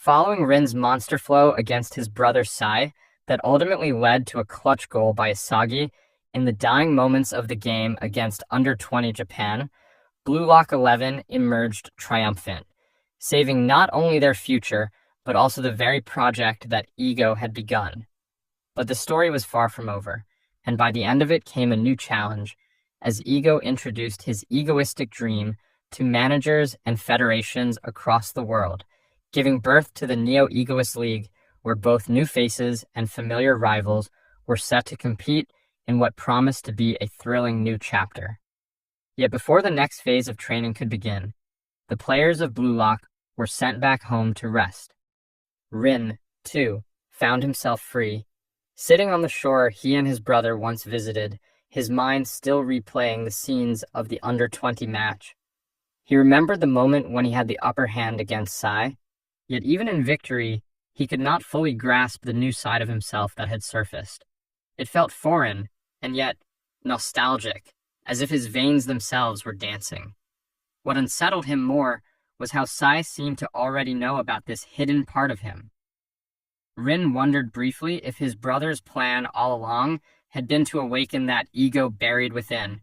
Following Rin's monster flow against his brother Sai, that ultimately led to a clutch goal by Isagi in the dying moments of the game against under-20 Japan, Blue Lock 11 emerged triumphant, saving not only their future, but also the very project that Ego had begun. But the story was far from over, and by the end of it came a new challenge, as Ego introduced his egoistic dream to managers and federations across the world, giving birth to the Neo Egoist League, where both new faces and familiar rivals were set to compete in what promised to be a thrilling new chapter. Yet before the next phase of training could begin, the players of Blue Lock were sent back home to rest. Rin, too, found himself free, sitting on the shore he and his brother once visited, his mind still replaying the scenes of the under-20 match. He remembered the moment when he had the upper hand against Sai, yet even in victory, he could not fully grasp the new side of himself that had surfaced. It felt foreign, and yet nostalgic, as if his veins themselves were dancing. What unsettled him more was how Sai seemed to already know about this hidden part of him. Rin wondered briefly if his brother's plan all along had been to awaken that ego buried within,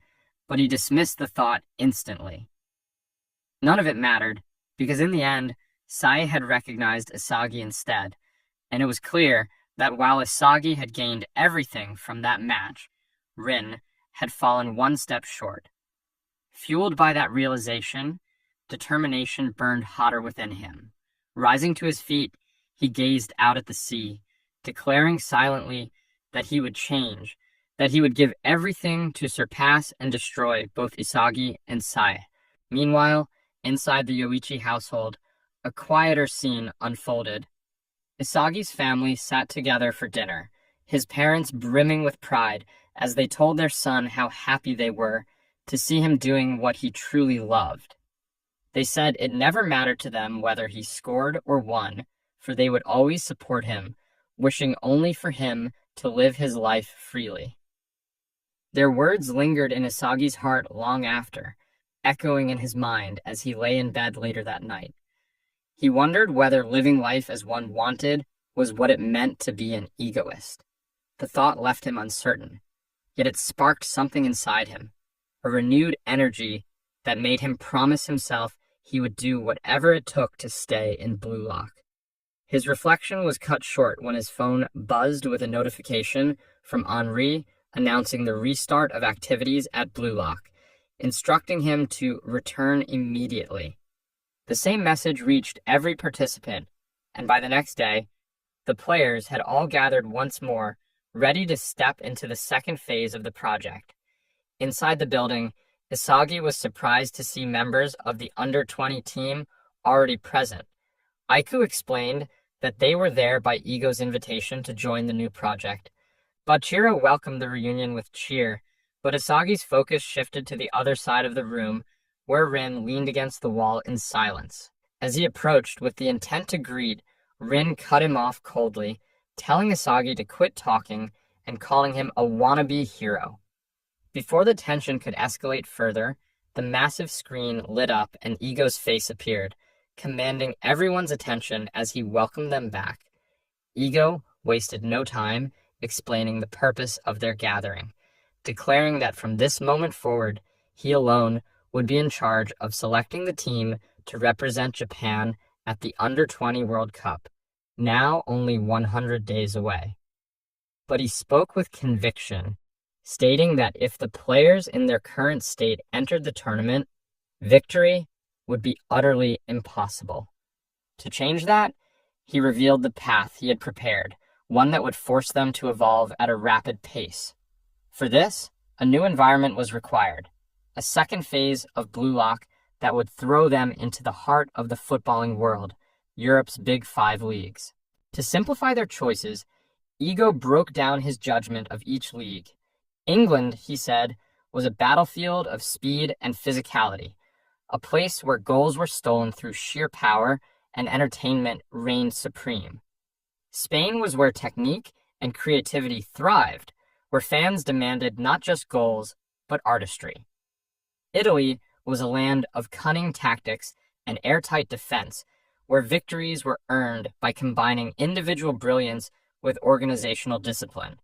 but he dismissed the thought instantly. None of it mattered, because in the end, Sai had recognized Isagi instead, and it was clear that while Isagi had gained everything from that match, Rin had fallen one step short. Fueled by that realization, determination burned hotter within him. Rising to his feet, he gazed out at the sea, declaring silently that he would change, that he would give everything to surpass and destroy both Isagi and Sai. Meanwhile, inside the Yoichi household, a quieter scene unfolded. Isagi's family sat together for dinner, his parents brimming with pride as they told their son how happy they were to see him doing what he truly loved. They said it never mattered to them whether he scored or won, for they would always support him, wishing only for him to live his life freely. Their words lingered in Isagi's heart long after, echoing in his mind as he lay in bed later that night. He wondered whether living life as one wanted was what it meant to be an egoist. The thought left him uncertain, yet it sparked something inside him, a renewed energy that made him promise himself he would do whatever it took to stay in Blue Lock. His reflection was cut short when his phone buzzed with a notification from Henri announcing the restart of activities at Blue Lock, instructing him to return immediately. The same message reached every participant, and by the next day, the players had all gathered once more, ready to step into the second phase of the project. Inside the building, Isagi was surprised to see members of the under-20 team already present. Aiku explained that they were there by Ego's invitation to join the new project. Bachira welcomed the reunion with cheer, but Isagi's focus shifted to the other side of the room, where Rin leaned against the wall in silence. As he approached with the intent to greet, Rin cut him off coldly, telling Isagi to quit talking and calling him a wannabe hero. Before the tension could escalate further, the massive screen lit up and Ego's face appeared, commanding everyone's attention as he welcomed them back. Ego wasted no time explaining the purpose of their gathering, declaring that from this moment forward, he alone would be in charge of selecting the team to represent Japan at the Under-20 World Cup, now only 100 days away. But he spoke with conviction, stating that if the players in their current state entered the tournament, victory would be utterly impossible. To change that, he revealed the path he had prepared, one that would force them to evolve at a rapid pace. For this, a new environment was required, a second phase of Blue Lock that would throw them into the heart of the footballing world, Europe's Big Five leagues. To simplify their choices, Ego broke down his judgment of each league. England, he said, was a battlefield of speed and physicality, a place where goals were stolen through sheer power and entertainment reigned supreme. Spain was where technique and creativity thrived, where fans demanded not just goals, but artistry. Italy was a land of cunning tactics and airtight defense, where victories were earned by combining individual brilliance with organizational discipline.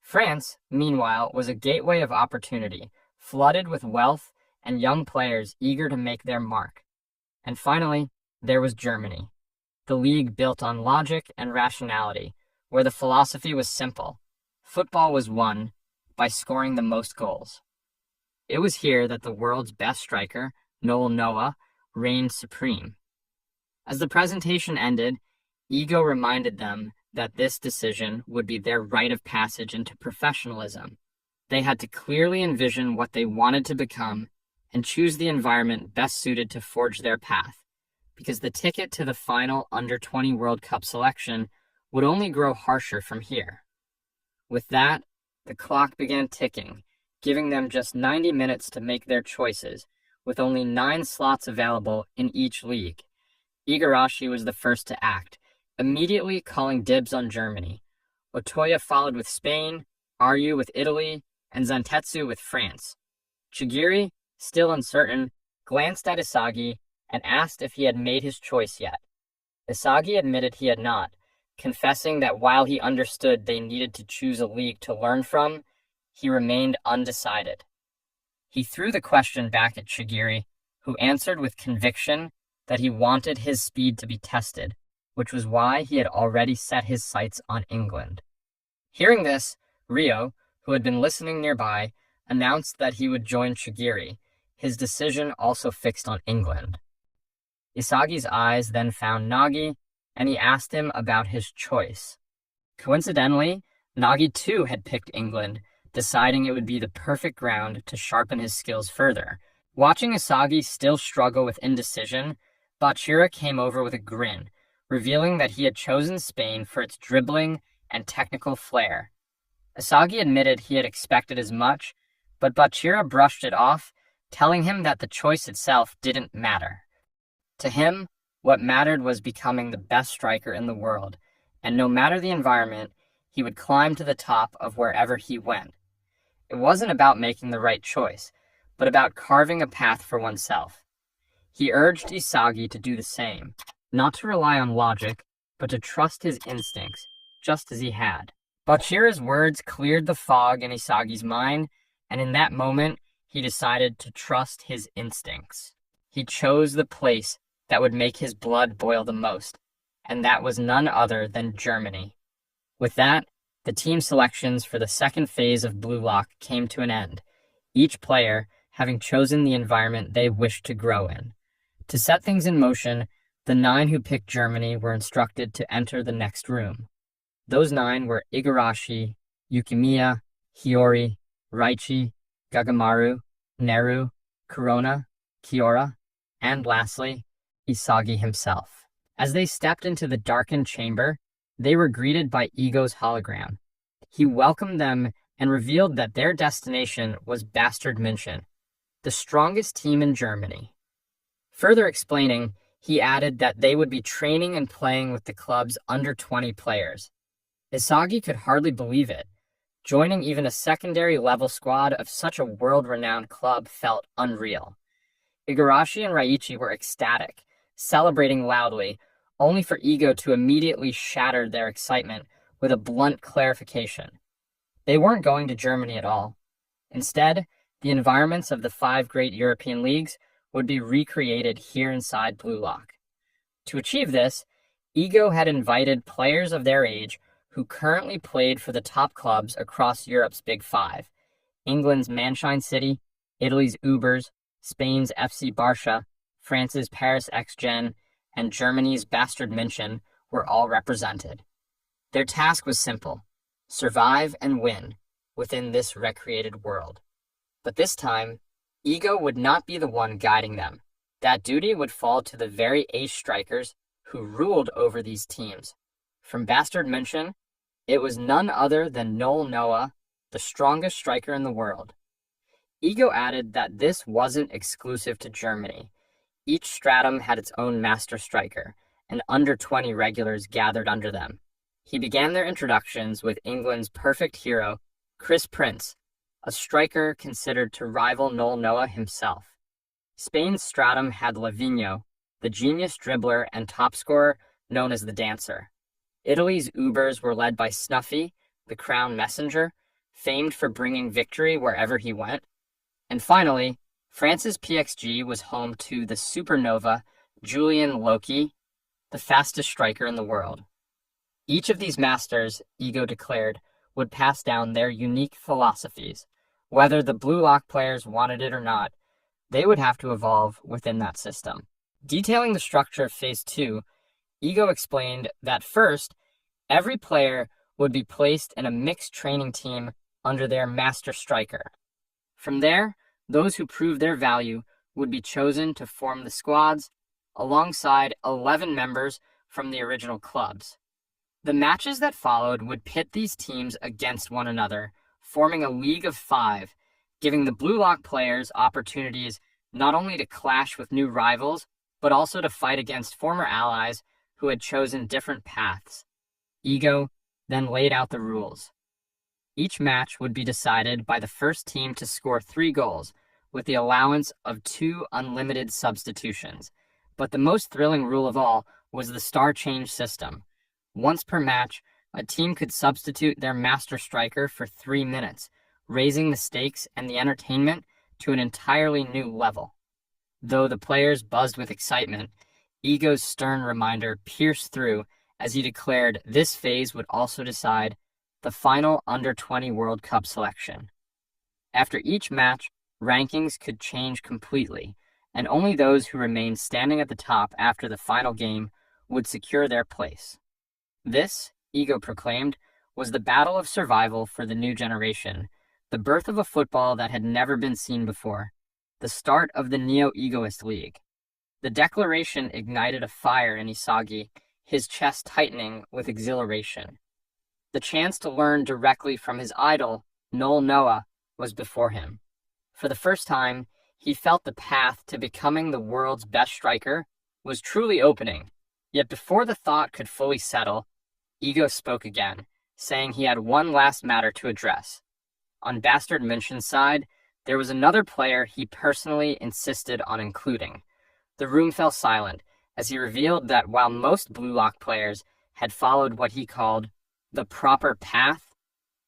France, meanwhile, was a gateway of opportunity, flooded with wealth and young players eager to make their mark. And finally, there was Germany, the league built on logic and rationality, where the philosophy was simple. Football was won by scoring the most goals. It was here that the world's best striker, Noel Noah, reigned supreme. As the presentation ended, Ego reminded them that this decision would be their rite of passage into professionalism. They had to clearly envision what they wanted to become and choose the environment best suited to forge their path, because the ticket to the final Under-20 World Cup selection would only grow harsher from here. With that, the clock began ticking, giving them just 90 minutes to make their choices, with only 9 slots available in each league. Igarashi was the first to act, immediately calling dibs on Germany. Otoya followed with Spain, Aryu with Italy, and Zantetsu with France. Chigiri, still uncertain, glanced at Isagi and asked if he had made his choice yet. Isagi admitted he had not, confessing that while he understood they needed to choose a league to learn from, he remained undecided. He threw the question back at Chigiri, who answered with conviction that he wanted his speed to be tested, which was why he had already set his sights on England. Hearing this, Ryo, who had been listening nearby, announced that he would join Chigiri, his decision also fixed on England. Isagi's eyes then found Nagi, and he asked him about his choice. Coincidentally, Nagi too had picked England, deciding it would be the perfect ground to sharpen his skills further. Watching Isagi still struggle with indecision, Bachira came over with a grin, revealing that he had chosen Spain for its dribbling and technical flair. Isagi admitted he had expected as much, but Bachira brushed it off, telling him that the choice itself didn't matter. To him, what mattered was becoming the best striker in the world, and no matter the environment, he would climb to the top of wherever he went. It wasn't about making the right choice, but about carving a path for oneself. He urged Isagi to do the same, not to rely on logic, but to trust his instincts, just as he had. Bachira's words cleared the fog in Isagi's mind, and in that moment, he decided to trust his instincts. He chose the place that would make his blood boil the most, and that was none other than Germany. With that, the team selections for the second phase of Blue Lock came to an end, each player having chosen the environment they wished to grow in. To set things in motion, the 9 who picked Germany were instructed to enter the next room. Those 9 were Igarashi, Yukimiya, Hiyori, Raichi, Gagamaru, Neru, Corona, Kiora, and lastly, Isagi himself. As they stepped into the darkened chamber, they were greeted by Ego's hologram. He welcomed them and revealed that their destination was Bastard München, the strongest team in Germany. Further explaining, he added that they would be training and playing with the club's under-20 players. Isagi could hardly believe it. Joining even a secondary level squad of such a world-renowned club felt unreal. Igarashi and Raichi were ecstatic, celebrating loudly, only for Ego to immediately shatter their excitement with a blunt clarification. They weren't going to Germany at all. Instead, the environments of the 5 great European leagues would be recreated here inside Blue Lock. To achieve this, Ego had invited players of their age who currently played for the top clubs across Europe's Big 5, England's Manchester City, Italy's Ubers, Spain's FC Barça, France's Paris X-Gen, and Germany's Bastard München were all represented. Their task was simple: survive and win within this recreated world. But this time, Ego would not be the one guiding them. That duty would fall to the very ace strikers who ruled over these teams. From Bastard München, it was none other than Noel Noah, the strongest striker in the world. Ego added that this wasn't exclusive to Germany. Each stratum had its own master striker, and under-20 regulars gathered under them. He began their introductions with England's perfect hero, Chris Prince, a striker considered to rival Noel Noah himself. Spain's stratum had Lavinho, the genius dribbler and top scorer known as the Dancer. Italy's Ubers were led by Snuffy, the crown messenger, famed for bringing victory wherever he went. And finally, France's PXG was home to the supernova Julian Loki, the fastest striker in the world. Each of these masters, Ego declared, would pass down their unique philosophies. Whether the Blue Lock players wanted it or not, they would have to evolve within that system. Detailing the structure of Phase 2, Ego explained that first, every player would be placed in a mixed training team under their master striker. From there, those who proved their value would be chosen to form the squads alongside 11 members from the original clubs. The matches that followed would pit these teams against one another, forming a league of 5, giving the Blue Lock players opportunities not only to clash with new rivals, but also to fight against former allies who had chosen different paths. Ego then laid out the rules. Each match would be decided by the first team to score 3 goals, with the allowance of 2 unlimited substitutions. But the most thrilling rule of all was the star change system. Once per match, a team could substitute their master striker for 3 minutes, raising the stakes and the entertainment to an entirely new level. Though the players buzzed with excitement, Ego's stern reminder pierced through as he declared this phase would also decide the final Under-20 World Cup selection. After each match, rankings could change completely, and only those who remained standing at the top after the final game would secure their place. This, Ego proclaimed, was the battle of survival for the new generation, the birth of a football that had never been seen before, the start of the Neo Egoist League. The declaration ignited a fire in Isagi, his chest tightening with exhilaration. The chance to learn directly from his idol, Noah, was before him. For the first time, he felt the path to becoming the world's best striker was truly opening. Yet before the thought could fully settle, Ego spoke again, saying he had one last matter to address. On Bastard München's side, there was another player he personally insisted on including. The room fell silent as he revealed that while most Blue Lock players had followed what he called the proper path,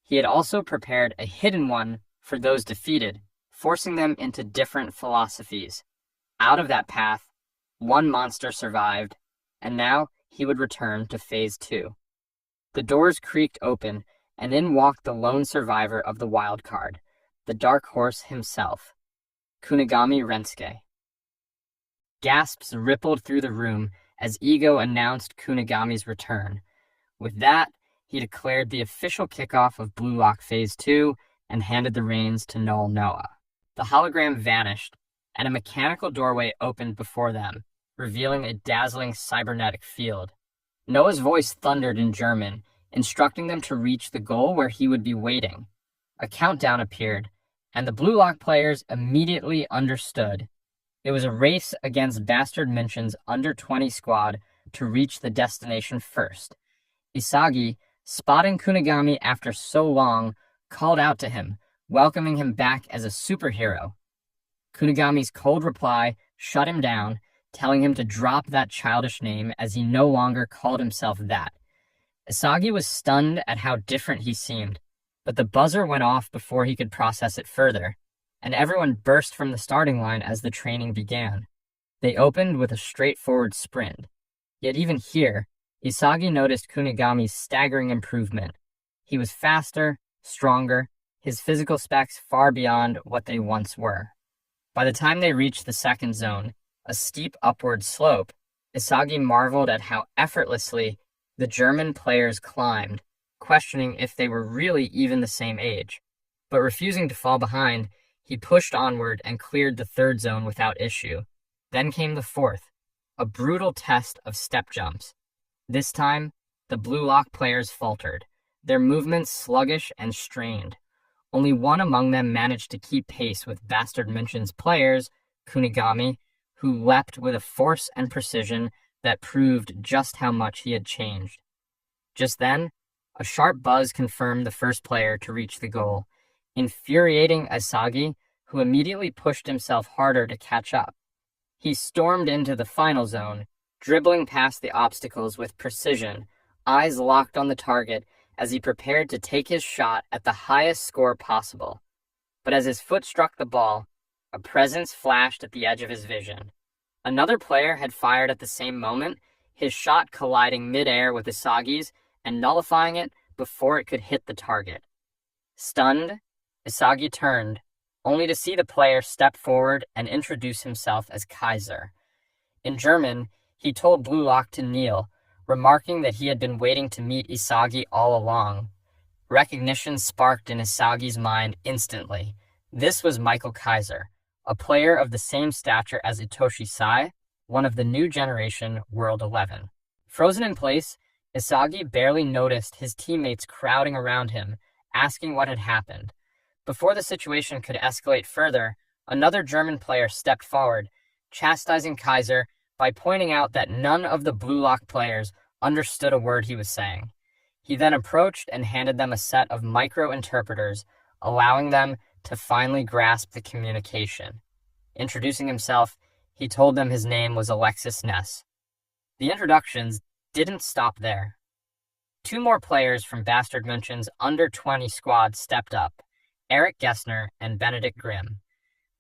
he had also prepared a hidden one for those defeated, forcing them into different philosophies. Out of that path, one monster survived, and now he would return to Phase 2. The doors creaked open, and in walked the lone survivor of the wild card, the Dark Horse himself, Kunigami Rensuke. Gasps rippled through the room as Ego announced Kunigami's return. With that, he declared the official kickoff of Blue Lock Phase 2 and handed the reins to Noah. The hologram vanished, and a mechanical doorway opened before them, revealing a dazzling cybernetic field. Noah's voice thundered in German, instructing them to reach the goal where he would be waiting. A countdown appeared, and the Blue Lock players immediately understood. It was a race against Bastard München's Under-20 squad to reach the destination first. Isagi, spotting Kunigami after so long, called out to him, welcoming him back as a superhero. Kunigami's cold reply shut him down, telling him to drop that childish name as he no longer called himself that. Isagi was stunned at how different he seemed, but the buzzer went off before he could process it further, and everyone burst from the starting line as the training began. They opened with a straightforward sprint. Yet even here, Isagi noticed Kunigami's staggering improvement. He was faster, stronger, his physical specs far beyond what they once were. By the time they reached the second zone, a steep upward slope, Isagi marveled at how effortlessly the German players climbed, questioning if they were really even the same age. But refusing to fall behind, he pushed onward and cleared the third zone without issue. Then came the fourth, a brutal test of step jumps. This time, the Blue Lock players faltered, their movements sluggish and strained. Only one among them managed to keep pace with Bastard München's players, Kunigami, who leapt with a force and precision that proved just how much he had changed. Just then, a sharp buzz confirmed the first player to reach the goal, infuriating Isagi, who immediately pushed himself harder to catch up. He stormed into the final zone, dribbling past the obstacles with precision, eyes locked on the target as he prepared to take his shot at the highest score possible. But as his foot struck the ball, a presence flashed at the edge of his vision. Another player had fired at the same moment, his shot colliding mid-air with Isagi's and nullifying it before it could hit the target. Stunned, Isagi turned, only to see the player step forward and introduce himself as Kaiser. In German, he told Blue Lock to kneel, remarking that he had been waiting to meet Isagi all along. Recognition sparked in Isagi's mind instantly. This was Michael Kaiser, a player of the same stature as Itoshi Sai, one of the new generation World 11. Frozen in place, Isagi barely noticed his teammates crowding around him, asking what had happened. Before the situation could escalate further, another German player stepped forward, chastising Kaiser by pointing out that none of the Blue Lock players understood a word he was saying. He then approached and handed them a set of micro-interpreters, allowing them to finally grasp the communication. Introducing himself, he told them his name was Alexis Ness. The introductions didn't stop there. 2 more players from Bastard München's under-20 squad stepped up, Eric Gessner and Benedict Grimm.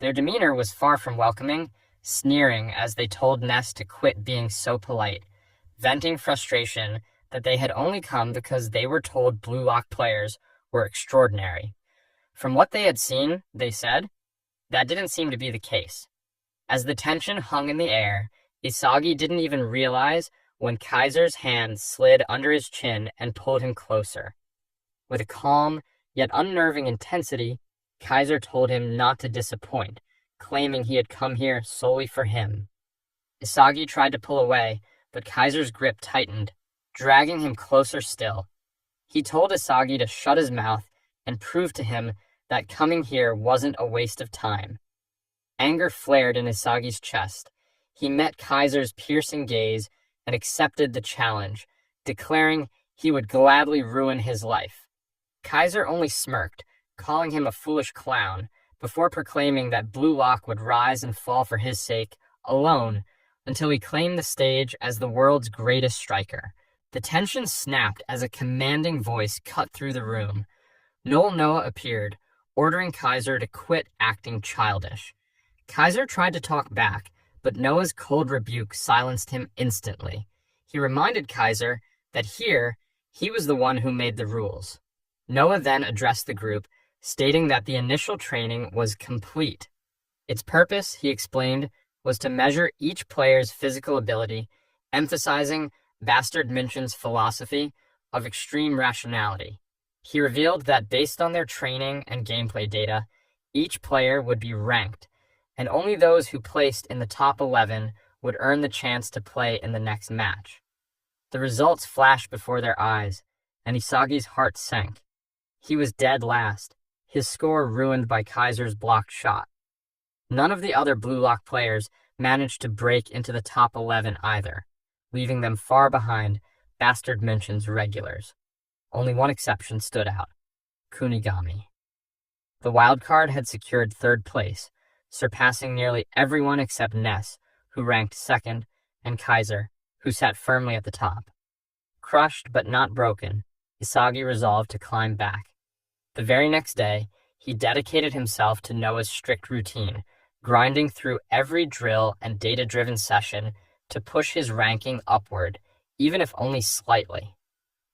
Their demeanor was far from welcoming, sneering as they told Ness to quit being so polite, venting frustration that they had only come because they were told Blue Lock players were extraordinary. From what they had seen, they said, that didn't seem to be the case. As the tension hung in the air, Isagi didn't even realize when Kaiser's hand slid under his chin and pulled him closer. With a calm, yet unnerving intensity, Kaiser told him not to disappoint, claiming he had come here solely for him. Isagi tried to pull away, but Kaiser's grip tightened, dragging him closer still. He told Isagi to shut his mouth and prove to him that coming here wasn't a waste of time. Anger flared in Isagi's chest. He met Kaiser's piercing gaze and accepted the challenge, declaring he would gladly ruin his life. Kaiser only smirked, calling him a foolish clown, before proclaiming that Blue Lock would rise and fall for his sake, alone, until he claimed the stage as the world's greatest striker. The tension snapped as a commanding voice cut through the room. Noah appeared, ordering Kaiser to quit acting childish. Kaiser tried to talk back, but Noah's cold rebuke silenced him instantly. He reminded Kaiser that here, he was the one who made the rules. Noah then addressed the group, stating that the initial training was complete. Its purpose, he explained, was to measure each player's physical ability, emphasizing Bastard München's philosophy of extreme rationality. He revealed that based on their training and gameplay data, each player would be ranked, and only those who placed in the top 11 would earn the chance to play in the next match. The results flashed before their eyes, and Isagi's heart sank. He was dead last, his score ruined by Kaiser's blocked shot. None of the other Blue Lock players managed to break into the top 11 either, leaving them far behind Bastard München's regulars. Only one exception stood out, Kunigami. The wildcard had secured 3rd place, surpassing nearly everyone except Ness, who ranked 2nd, and Kaiser, who sat firmly at the top. Crushed but not broken, Isagi resolved to climb back. The very next day, he dedicated himself to Noah's strict routine, grinding through every drill and data-driven session to push his ranking upward, even if only slightly.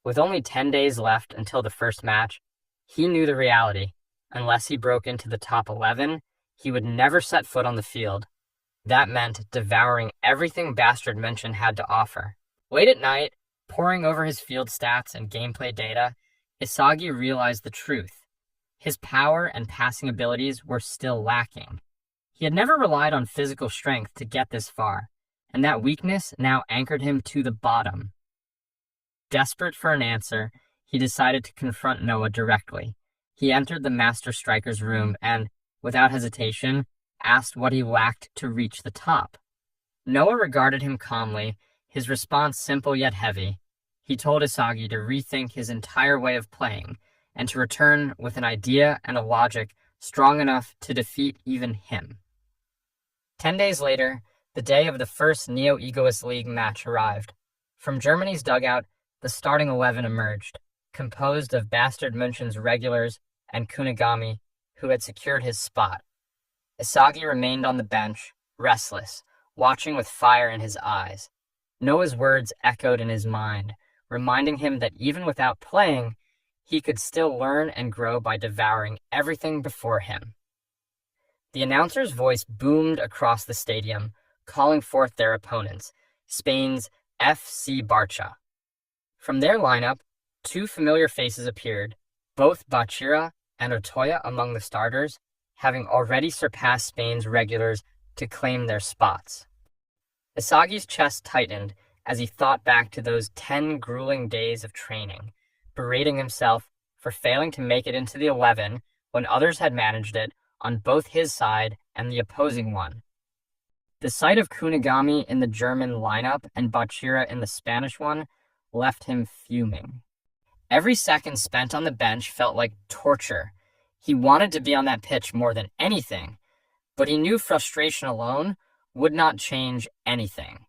With only 10 days left until the first match, he knew the reality. Unless he broke into the top 11, he would never set foot on the field. That meant devouring everything Bastard München had to offer. Late at night, poring over his field stats and gameplay data, Isagi realized the truth. His power and passing abilities were still lacking. He had never relied on physical strength to get this far, and that weakness now anchored him to the bottom. Desperate for an answer, he decided to confront Noah directly. He entered the Master Striker's room and, without hesitation, asked what he lacked to reach the top. Noah regarded him calmly, his response simple yet heavy. He told Isagi to rethink his entire way of playing, and to return with an idea and a logic strong enough to defeat even him. 10 days later, The day of the first Neo Egoist League match arrived. From Germany's dugout, the starting 11 emerged, composed of Bastard München's regulars and Kunigami, who had secured his spot. Isagi remained on the bench, restless, watching with fire in his eyes. Noah's words echoed in his mind, reminding him that even without playing, he could still learn and grow by devouring everything before him. The announcer's voice boomed across the stadium, calling forth their opponents, Spain's FC Barça. From their lineup, two familiar faces appeared, both Bachira and Otoya among the starters, having already surpassed Spain's regulars to claim their spots. Isagi's chest tightened as he thought back to those 10 grueling days of training, berating himself for failing to make it into the 11 when others had managed it on both his side and the opposing one. The sight of Kunigami in the German lineup and Bachira in the Spanish one left him fuming. Every second spent on the bench felt like torture. He wanted to be on that pitch more than anything, but he knew frustration alone would not change anything.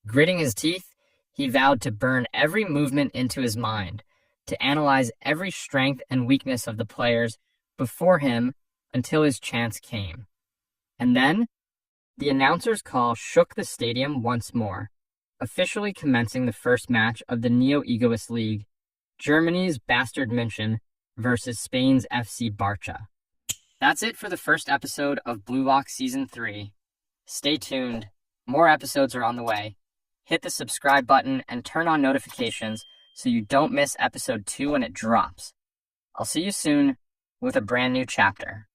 Gritting his teeth, he vowed to burn every movement into his mind, to analyze every strength and weakness of the players before him until his chance came. And then, the announcer's call shook the stadium once more, officially commencing the first match of the Neo Egoist League, Germany's Bastard München versus Spain's FC Barça. That's it for the first episode of Blue Lock Season 3. Stay tuned. More episodes are on the way. Hit the subscribe button and turn on notifications so you don't miss episode 2 when it drops. I'll see you soon with a brand new chapter.